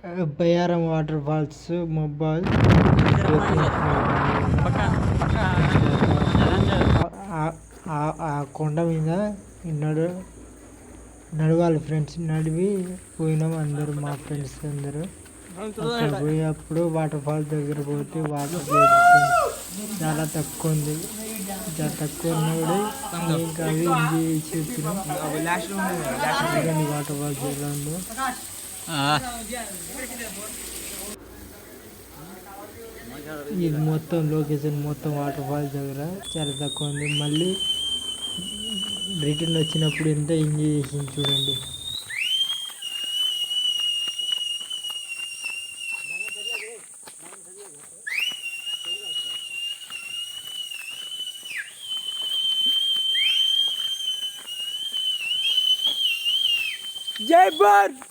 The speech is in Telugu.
బయ్యారం వాటర్ ఫాల్స్ మొబైల్ ఆ కొండ మీద నడవాలి ఫ్రెండ్స్. నడివి పోయినాం అందరూ, మా ఫ్రెండ్స్ అందరూ. అక్కడ పోయేప్పుడు వాటర్ ఫాల్స్ దగ్గర పోతే వాటర్ చాలా తక్కువ ఉంది. చాలా తక్కువ ఉన్నప్పుడు ఇంకా అవి ఎంజాయ్ చేసినాం. వాటర్ ఫాల్స్ ఎలా ఉందో ఇది మొత్తం లొకేషన్ మొత్తం వాటర్ ఫాల్స్ దగ్గర చాలా తక్కువ ఉంది. మళ్ళీ రిటర్న్ వచ్చినప్పుడు ఎంత ఎంజాయ్ చేసింది చూడండి. జై భారత్.